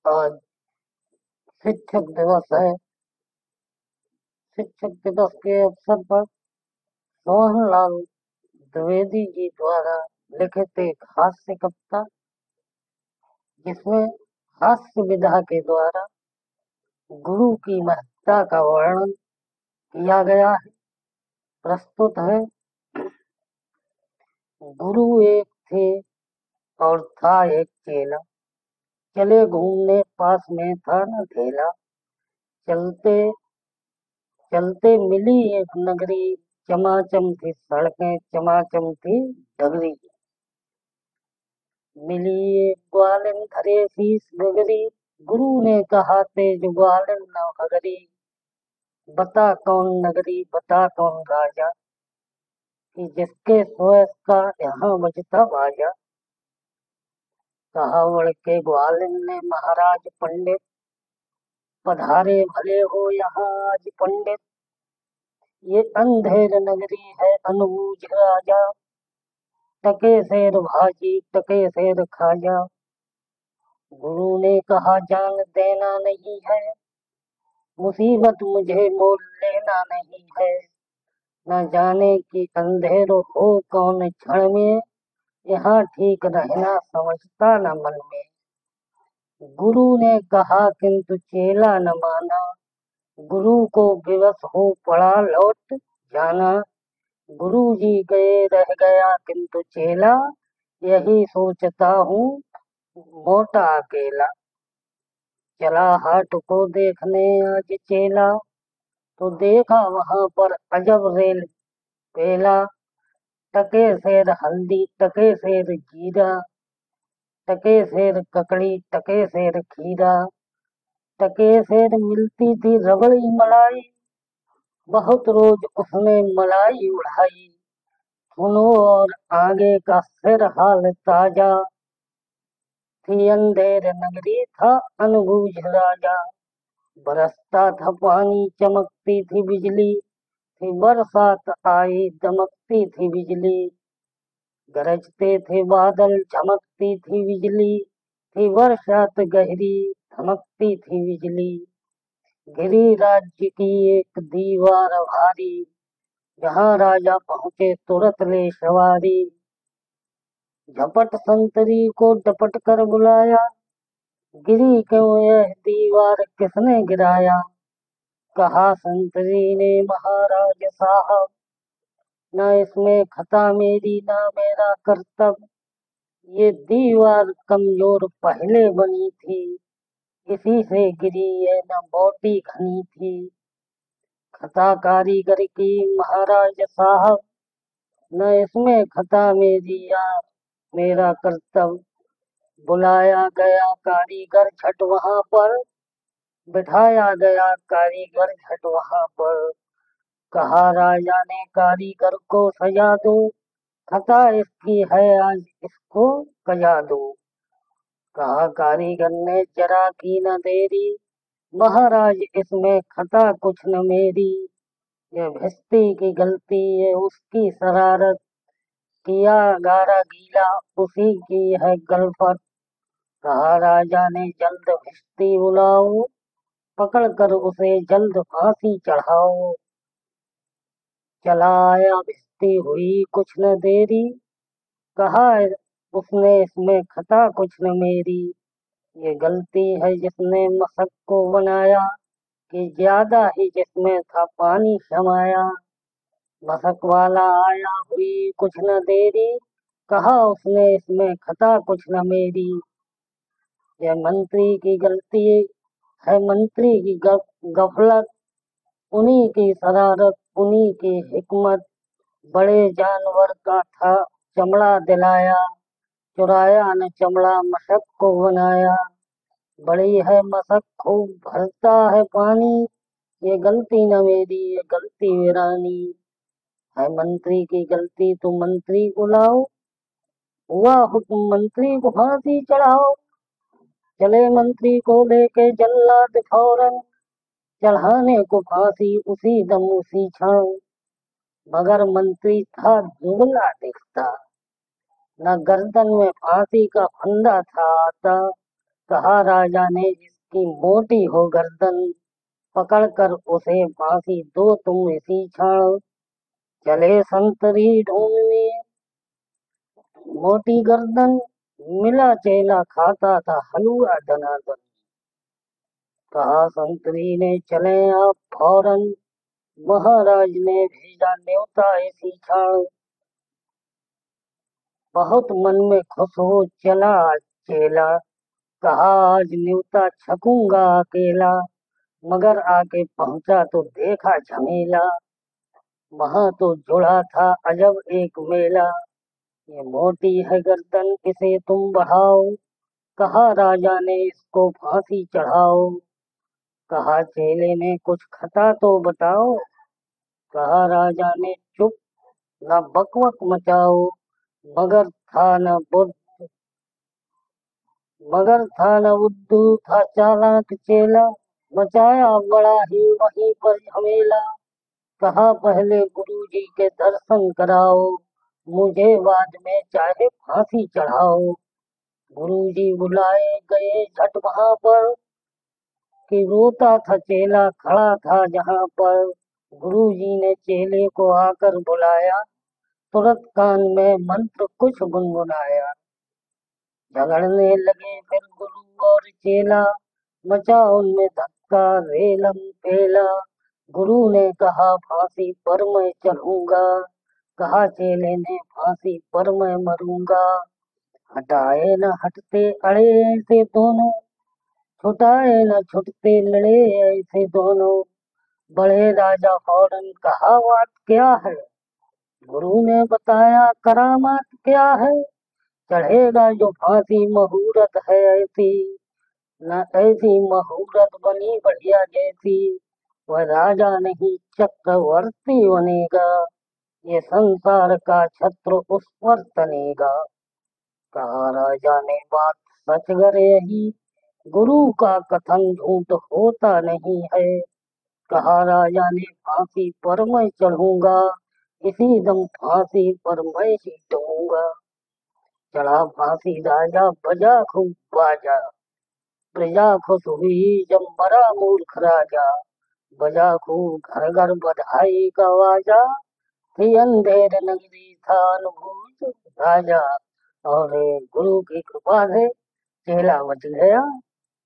आज शिक्षक दिवस है। शिक्षक दिवस के अवसर पर सोहनलाल द्विवेदी जी द्वारा लिखित एक हास्य कविता, जिसमें हास्य विधा के द्वारा गुरु की महत्ता का वर्णन किया गया है, प्रस्तुत है। गुरु एक थे और था एक चेला, चले घूमने पास में था न ठेला। चलते चलते मिली एक नगरी, चमाचम थी सड़कें, चमाचम थी डगरी। मिली एक ग्वालिन धरे शीस गगरी, गुरु ने कहा तेज ग्वालिन न भगरी। बता कौन नगरी, बता कौन राजा, कि जिसके स्वयं का यहाँ बजता बाजा। कहा बढ़ के ग्वालिन ने महाराज पंडित, पधारे भले हो यहाँ आज पंडित। ये अंधेर नगरी है अनबूझ राजा, टके शेर भाजी टके शेर खाजा। गुरु ने कहा जान देना नहीं है, मुसीबत मुझे मोल लेना नहीं है। न जाने कि अंधेर हो कौन क्षण में, यहाँ ठीक रहना समझता न मन में। गुरु ने कहा किंतु चेला न माना, गुरु को विवश हो पड़ा लौट जाना। गुरु जी गए रह गया किंतु चेला, यही सोचता हूँ मोटा अकेला। चला हाट को देखने आज चेला, तो देखा वहां पर अजब रेल पेला। टके सेर हल्दी टके सेर जीरा, टके सेर ककड़ी टके सेर खीरा। टके सेर मिलती थी रबड़ी मलाई, बहुत रोज उसने मलाई उड़ाई। सुनो और आगे का फिर हाल ताजा, थी अंधेर नगरी था अनबूझ राजा। बरसता था पानी चमकती थी बिजली, थी बरसात आई दमकती थी बिजली। गरजते थे बादल चमकती थी बिजली, थी बरसात गहरी धमकती थी बिजली। गिरी राज्य की एक दीवार भारी, जहाँ राजा पहुँचे तुरंत ले सवारी। झपट संतरी को डपट कर बुलाया, गिरी क्यों यह दीवार किसने गिराया। कहा संतरी ने महाराज साहब, न इसमें खता मेरी न मेरा कर्तव्य। ये दीवार कमजोर पहले बनी थी, इसी से गिरी है न मोटी घनी थी। खता कारीगर की महाराज साहब, न इसमें खता मेरी या मेरा कर्तव्य। बुलाया गया कारीगर झट वहां पर, बिठाया गया कारीगर झट वहां पर। कहा राजा ने कारीगर को सजा दो, खता इसकी है आज इसको कजा दो। कहा कारीगर ने जरा की न देरी, महाराज इसमें खता कुछ न मेरी। ये भिस्ती की गलती है उसकी शरारत, किया गारा गीला उसी की है गलफत। कहा राजा ने जल्द भिस्ती बुलाओ, पकड़ कर उसे जल्द फांसी चढ़ाओ। चला आया भिस्ती हुई कुछ न देरी, कहा उसने इसमें खता कुछ न मेरी। ये गलती है जिसने मशक को बनाया, कि ज्यादा ही जिसमें था पानी समाया। मशक वाला आया हुई कुछ न देरी, कहा उसने इसमें खता कुछ न मेरी। यह मंत्री की गलती है मंत्री की गफलत, उन्हीं की शरारत उन्हीं की हिकमत। बड़े जानवर का था चमड़ा दिलाया, चुराया न चमड़ा मशक को बनाया। बड़ी है मशक खूब भरता है पानी, ये गलती न मेरी ये गलती वीरानी। है मंत्री की गलती तो मंत्री को लाओ, हुआ हुक्म मंत्री को फांसी चढ़ाओ। चले मंत्री को लेके जल्लाद फौरन, चढ़ाने को फांसी उसी दम उसी क्षण। मगर मंत्री था दुबला दिखता, न गर्दन में फांसी का फंदा था आता। कहा राजा ने, जिसकी मोटी हो गर्दन, पकड़कर उसे फांसी दो तुम इसी क्षण। चले संतरी ढूंढने, मोटी गर्दन, मिला चेला खाता था हलवा दनादन। कहा संतरी ने, चले आप फौरन, महाराज ने भेजा न्योता इसी क्षण। बहुत मन में खुश हो चला चेला, कहा आज न्योता छकूंगा अकेला। मगर आके पहुंचा तो देखा झमेला, वहां तो जुड़ा था अजब एक मेला। ये मोटी है गर्दन इसे तुम बढ़ाओ, कहा राजा ने इसको फांसी चढ़ाओ। कहा चेले ने, कुछ खता तो बताओ, कहा राजा ने, चुप न बकवक मचाओ। मगर था न बुद्ध मगर था न बुद्धू, था चालाक चेला, मचाया बड़ा ही वहीं पर झमेला। कहा पहले गुरु जी के दर्शन कराओ, मुझे बाद में चाहे फांसी चढ़ाओ। गुरु जी बुलाए गए झट वहां पर, कि रोता था चेला खड़ा था जहां पर। गुरु जी ने चेले को आकर बुलाया, तुरंत कान में मंत्र कुछ गुनगुनाया। झगड़ने लगे फिर गुरु और चेला, मचा उनमें धक्का रेलम पेला। गुरु ने कहा फांसी पर मैं चढ़ूंगा, कहा चेले ने फांसी पर मैं मरूंगा। हटाए न हटते अड़े ऐसे दोनों, छुटाए न छुटते लड़े ऐसे दोनों। बड़े राजा फौरन कहा बात क्या है, गुरु ने बताया करामात क्या है। चढ़ेगा जो फांसी मुहूर्त है ऐसी, न ऐसी मुहूर्त बनी बढ़िया जैसी। वह राजा नहीं चक्रवर्ती बनेगा, ये संसार का छत्र उस पर तनेगा। कहा राजा ने, बात सच गर यही, गुरु का कथन झूठ होता नहीं है। कहा राजा ने, फांसी पर मैं चढ़ूंगा, इसी दम फांसी पर मैं ही टूंगा। चढ़ा फांसी राजा बजा खूब बाजा, प्रजा खुश हुई जब मरा मूर्ख राजा। बजा खूब घर घर बधाई का आवाजा, थी अंधेर नगरी था अनुभूत राजा। और गुरु की कृपा से चेला बच गया।